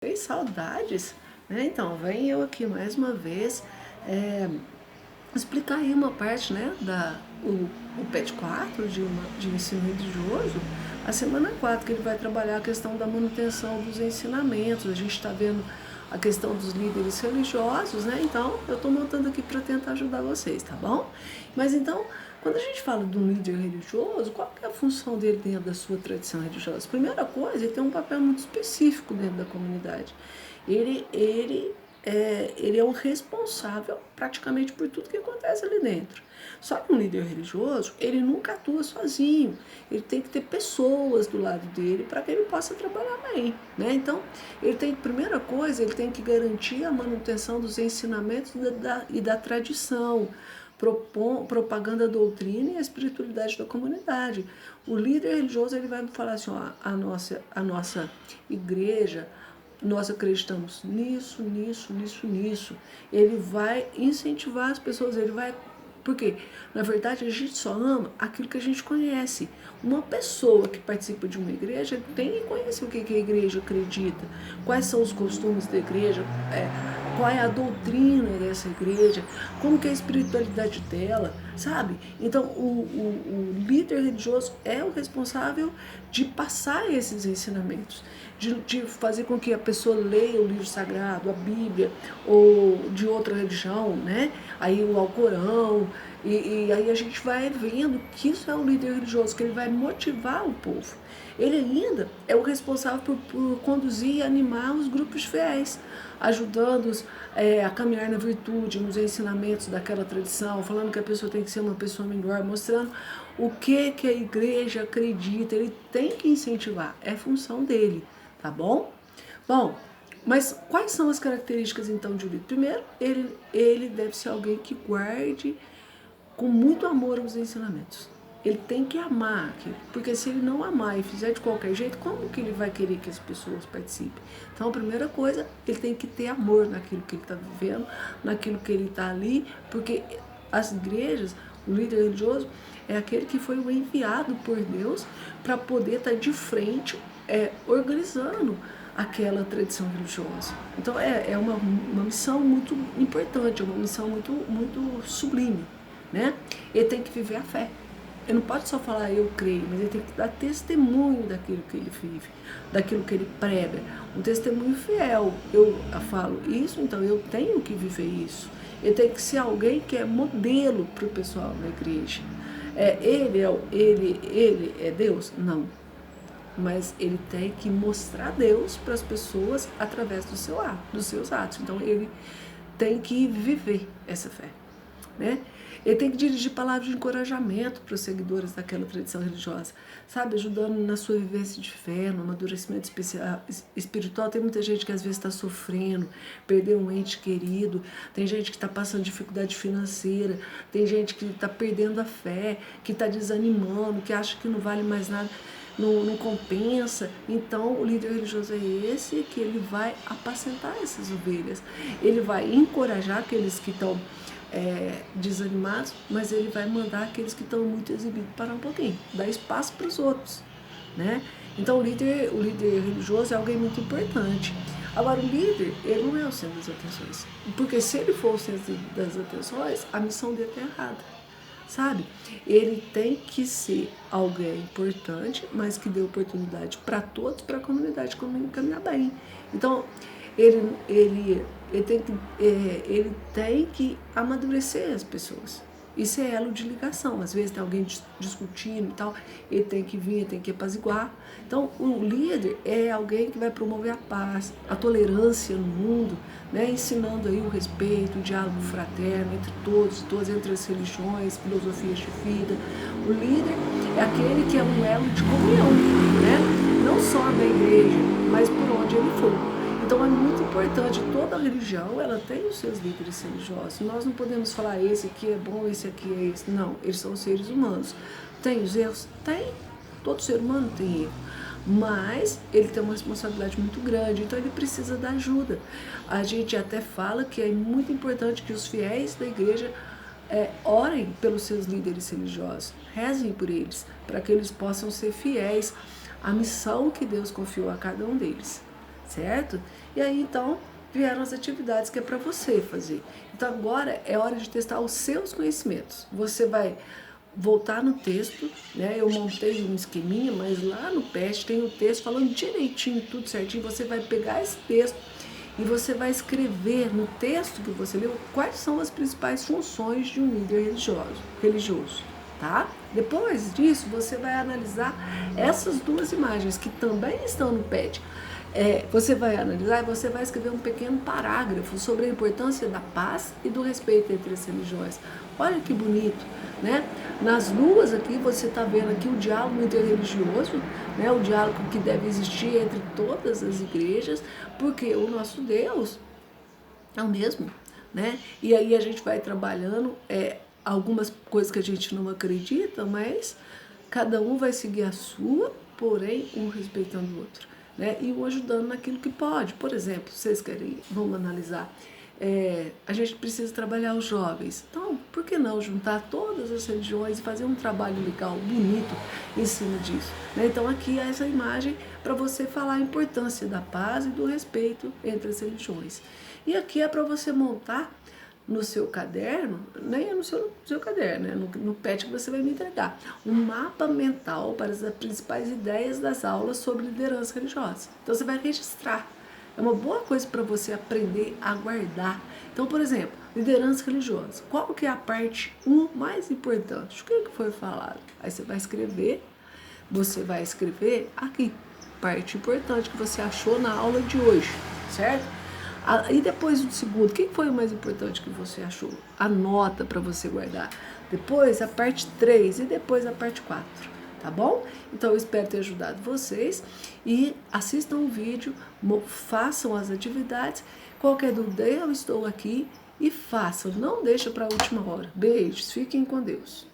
Tem saudades, né? Então, vem eu aqui mais uma vez explicar aí uma parte, né, o PET 4 de ensino religioso, a semana 4 que ele vai trabalhar a questão da manutenção dos ensinamentos. A gente está vendo a questão dos líderes religiosos, né? Então, eu estou montando aqui para tentar ajudar vocês, tá bom? Mas então, quando a gente fala de um líder religioso, qual que é a função dele dentro da sua tradição religiosa? Primeira coisa, ele tem um papel muito específico dentro da comunidade. Ele é o responsável praticamente por tudo que acontece ali dentro. Só que um líder religioso, ele nunca atua sozinho. Ele tem que ter pessoas do lado dele para que ele possa trabalhar bem, né? Então, primeira coisa, ele tem que garantir a manutenção dos ensinamentos e da tradição, propagando a doutrina e a espiritualidade da comunidade. O líder religioso, ele vai falar assim, ó, a nossa igreja, nós acreditamos nisso, nisso, nisso, nisso. Ele vai incentivar as pessoas, ele vai... Porque, na verdade, a gente só ama aquilo que a gente conhece. Uma pessoa que participa de uma igreja tem que conhecer o que a igreja acredita, quais são os costumes da igreja, qual é a doutrina dessa igreja, como que é a espiritualidade dela, sabe? Então, o líder religioso é o responsável de passar esses ensinamentos, de fazer com que a pessoa leia o livro sagrado, a Bíblia, ou de outra religião, né? Aí o Alcorão, e aí a gente vai vendo que isso é o líder religioso, que ele vai motivar o povo. Ele ainda é o responsável por conduzir e animar os grupos fiéis, ajudando-os a caminhar na virtude, nos ensinamentos daquela tradição, falando que a pessoa tem que ser uma pessoa melhor, mostrando o que a igreja acredita. Ele tem que incentivar, é função dele, tá bom? Bom, mas quais são as características então de um líder? Primeiro, ele deve ser alguém que guarde com muito amor os ensinamentos. Ele tem que amar aquilo, porque se ele não amar e fizer de qualquer jeito, como que ele vai querer que as pessoas participem? Então, a primeira coisa, ele tem que ter amor naquilo que ele está vivendo, naquilo que ele está ali, porque as igrejas, o líder religioso é aquele que foi o enviado por Deus para poder estar de frente, organizando aquela tradição religiosa. Então, é uma missão muito importante, é uma missão muito sublime, né? Ele tem que viver a fé. Ele não pode só falar eu creio, mas ele tem que dar testemunho daquilo que ele vive, daquilo que ele prega. Um testemunho fiel. Eu falo isso, então eu tenho que viver isso. Ele tem que ser alguém que é modelo para o pessoal na igreja. Ele é Deus? Não. Mas ele tem que mostrar Deus para as pessoas através dos seus atos. Então ele tem que viver essa fé, né? Ele tem que dirigir palavras de encorajamento para os seguidores daquela tradição religiosa, sabe? Ajudando na sua vivência de fé, no amadurecimento espiritual. Tem muita gente que às vezes está sofrendo, perdeu um ente querido, tem gente que está passando dificuldade financeira, tem gente que está perdendo a fé, que está desanimando, que acha que não vale mais nada, não compensa. Então o líder religioso é esse que ele vai apacentar essas ovelhas, ele vai encorajar aqueles que estão desanimados, mas ele vai mandar aqueles que estão muito exibidos parar um pouquinho, dar espaço para os outros, né? Então o líder religioso é alguém muito importante. Agora, o líder, ele não é o centro das atenções, porque se ele for o centro das atenções, a missão dele está errada, sabe? Ele tem que ser alguém importante, mas que dê oportunidade para todos, para a comunidade caminhar bem. Então, ele tem que amadurecer as pessoas. Isso é elo de ligação. Às vezes tem alguém discutindo e tal, ele tem que vir, tem que apaziguar. Então, o líder é alguém que vai promover a paz, a tolerância no mundo, né? Ensinando aí o respeito, o diálogo fraterno entre todos, entre as religiões, filosofias de vida. O líder é aquele que é um elo de comunhão, né? Não só na igreja, mas por onde ele for. Então é muito importante, toda religião ela tem os seus líderes religiosos. Nós não podemos falar esse aqui é bom, esse aqui é esse. Não, eles são seres humanos. Tem os erros? Tem. Todo ser humano tem erro. Mas ele tem uma responsabilidade muito grande, então ele precisa da ajuda. A gente até fala que é muito importante que os fiéis da igreja orem pelos seus líderes religiosos, rezem por eles, para que eles possam ser fiéis à missão que Deus confiou a cada um deles. certo? E aí então vieram as atividades que é para você fazer. Então agora é hora de testar os seus conhecimentos. Você vai voltar no texto, né? Eu montei um esqueminha, mas lá no PET tem o texto falando direitinho, tudo certinho. Você vai pegar esse texto e você vai escrever no texto que você leu quais são as principais funções de um líder religioso, tá? Depois disso, você vai analisar essas duas imagens que também estão no PET. Você vai analisar e você vai escrever um pequeno parágrafo sobre a importância da paz e do respeito entre as religiões. Olha que bonito, né? Nas duas aqui você está vendo aqui o diálogo interreligioso, né? O diálogo que deve existir entre todas as igrejas, porque o nosso Deus é o mesmo, né? E aí a gente vai trabalhando algumas coisas que a gente não acredita, mas cada um vai seguir a sua, porém um respeitando o outro, né? E um ajudando naquilo que pode. Por exemplo, vocês querem, vamos analisar, a gente precisa trabalhar os jovens. Então, por que não juntar todas as religiões e fazer um trabalho legal, bonito em cima disso? Né? Então, aqui é essa imagem para você falar a importância da paz e do respeito entre as religiões. E aqui é para você montar no seu caderno, nem no seu caderno, né? no PET que você vai me entregar, um mapa mental para as principais ideias das aulas sobre liderança religiosa. Então você vai registrar. É uma boa coisa para você aprender a guardar. Então, por exemplo, liderança religiosa. Qual que é a parte 1 mais importante? O que foi falado? Aí você vai escrever aqui, parte importante que você achou na aula de hoje, certo? E depois do segundo, o que foi o mais importante que você achou? Anota para você guardar. Depois a parte 3 e depois a parte 4, tá bom? Então eu espero ter ajudado vocês e assistam o vídeo, façam as atividades. Qualquer dúvida eu estou aqui e façam, não deixa para a última hora. Beijos, fiquem com Deus.